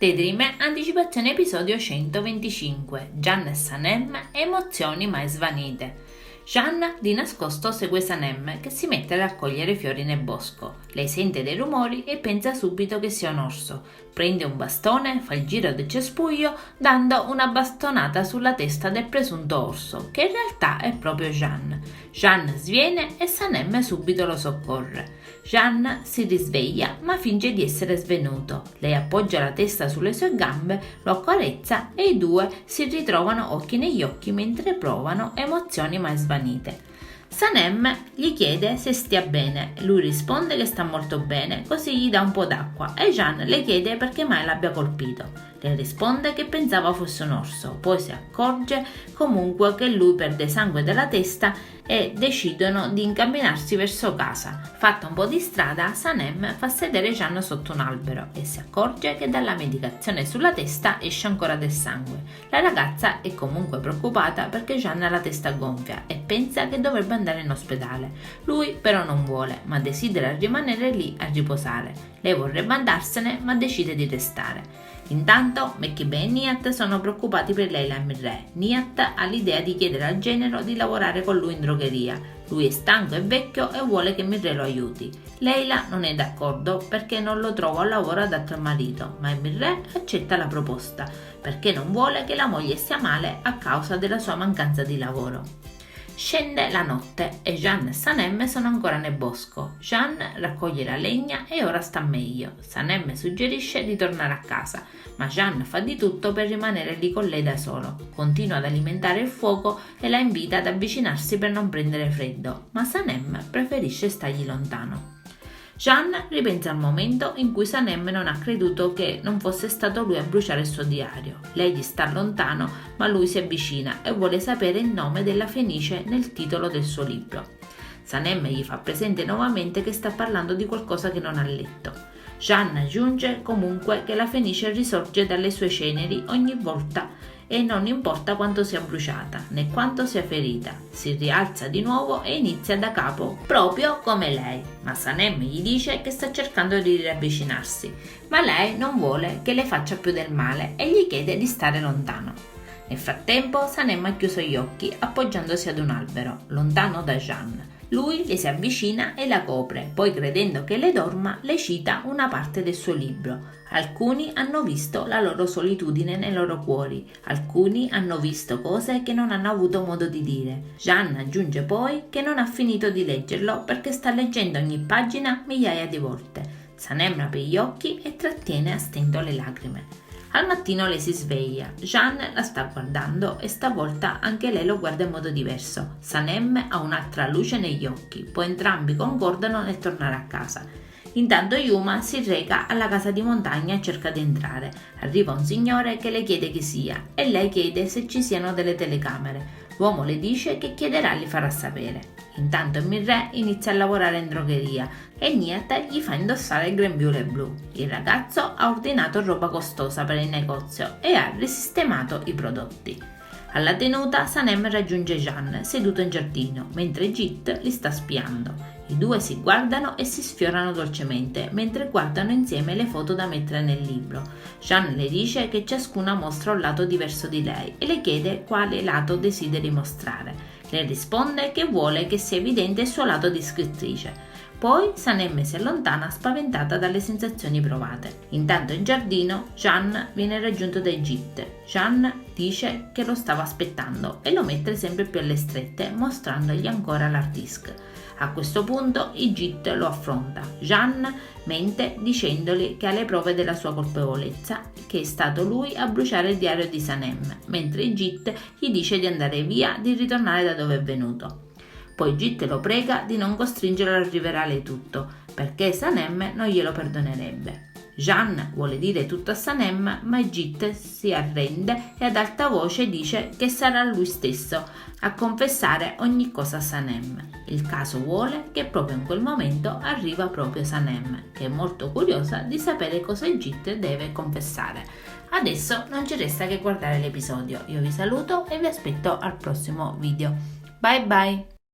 Daydream, anticipazione episodio 125. Jeanne e Sanem, emozioni mai svanite. Jeanne di nascosto segue Sanem che si mette a raccogliere fiori nel bosco. Lei sente dei rumori e pensa subito che sia un orso. Prende un bastone, fa il giro del cespuglio dando una bastonata sulla testa del presunto orso, che in realtà è proprio Jeanne. Jeanne sviene e Sanem subito lo soccorre. Jeanne si risveglia ma finge di essere svenuto. Lei appoggia la testa sulle sue gambe, lo accarezza e i due si ritrovano occhi negli occhi mentre provano emozioni mai svanite. Sanem gli chiede se stia bene, lui risponde che sta molto bene, così gli dà un po' d'acqua e Jeanne le chiede perché mai l'abbia colpito. Lei risponde che pensava fosse un orso, poi si accorge comunque che lui perde sangue dalla testa e decidono di incamminarsi verso casa. Fatta un po' di strada, Sanem fa sedere Jeanne sotto un albero e si accorge che dalla medicazione sulla testa esce ancora del sangue. La ragazza è comunque preoccupata perché Jeanne ha la testa gonfia e pensa che dovrebbe andare in ospedale. Lui però non vuole, ma desidera rimanere lì a riposare. Lei vorrebbe andarsene, ma decide di restare. Intanto Mekibe e Nihat sono preoccupati per Leila e Mirreh. Nihat ha l'idea di chiedere al genero di lavorare con lui in drogheria. Lui è stanco e vecchio e vuole che Mirreh lo aiuti. Leila non è d'accordo perché non lo trova un lavoro adatto al marito, ma Mirreh accetta la proposta perché non vuole che la moglie stia male a causa della sua mancanza di lavoro. Scende la notte e Jeanne e Sanem sono ancora nel bosco. Jeanne raccoglie la legna e ora sta meglio. Sanem suggerisce di tornare a casa, ma Jeanne fa di tutto per rimanere lì con lei da solo. Continua ad alimentare il fuoco e la invita ad avvicinarsi per non prendere freddo, ma Sanem preferisce stargli lontano. Jeanne ripensa al momento in cui Sanem non ha creduto che non fosse stato lui a bruciare il suo diario. Lei gli sta lontano, ma lui si avvicina e vuole sapere il nome della Fenice nel titolo del suo libro. Sanem gli fa presente nuovamente che sta parlando di qualcosa che non ha letto. Jeanne aggiunge comunque che la Fenice risorge dalle sue ceneri ogni volta e non importa quanto sia bruciata né quanto sia ferita, si rialza di nuovo e inizia da capo, proprio come lei. Ma Sanem gli dice che sta cercando di riavvicinarsi, ma lei non vuole che le faccia più del male e gli chiede di stare lontano. Nel frattempo Sanem ha chiuso gli occhi appoggiandosi ad un albero, lontano da Jeanne. Lui le si avvicina e la copre, poi credendo che le dorma le cita una parte del suo libro. Alcuni hanno visto la loro solitudine nei loro cuori, alcuni hanno visto cose che non hanno avuto modo di dire. Jeanne aggiunge poi che non ha finito di leggerlo perché sta leggendo ogni pagina migliaia di volte. Sanem apre gli occhi e trattiene a stento le lacrime. Al mattino lei si sveglia, Jeanne la sta guardando e stavolta anche lei lo guarda in modo diverso. Sanem ha un'altra luce negli occhi, poi entrambi concordano nel tornare a casa. Intanto Yuma si reca alla casa di montagna e cerca di entrare. Arriva un signore che le chiede chi sia e lei chiede se ci siano delle telecamere. L'uomo le dice che chiederà e li farà sapere. Intanto Mirreh inizia a lavorare in drogheria e Nihat gli fa indossare il grembiule blu. Il ragazzo ha ordinato roba costosa per il negozio e ha risistemato i prodotti. Alla tenuta Sanem raggiunge Jeanne seduto in giardino mentre Jit li sta spiando. I due si guardano e si sfiorano dolcemente mentre guardano insieme le foto da mettere nel libro. Jeanne le dice che ciascuna mostra un lato diverso di lei e le chiede quale lato desideri mostrare. Lei risponde che vuole che sia evidente il suo lato di scrittrice. Poi Sanem si allontana spaventata dalle sensazioni provate. Intanto in giardino Jeanne viene raggiunto dai Jit. Jeanne dice che lo stava aspettando e lo mette sempre più alle strette mostrandogli ancora l'hard disk. A questo punto i Jit lo affronta. Jeanne mente dicendogli che ha le prove della sua colpevolezza, che è stato lui a bruciare il diario di Sanem, mentre i Jit gli dice di andare via, di ritornare da dove è venuto. Poi Jit lo prega di non costringerlo a rivelare tutto, perché Sanem non glielo perdonerebbe. Jeanne vuole dire tutto a Sanem, ma Jit si arrende e ad alta voce dice che sarà lui stesso a confessare ogni cosa a Sanem. Il caso vuole che proprio in quel momento arriva proprio Sanem, che è molto curiosa di sapere cosa Jit deve confessare. Adesso non ci resta che guardare l'episodio. Io vi saluto e vi aspetto al prossimo video. Bye bye!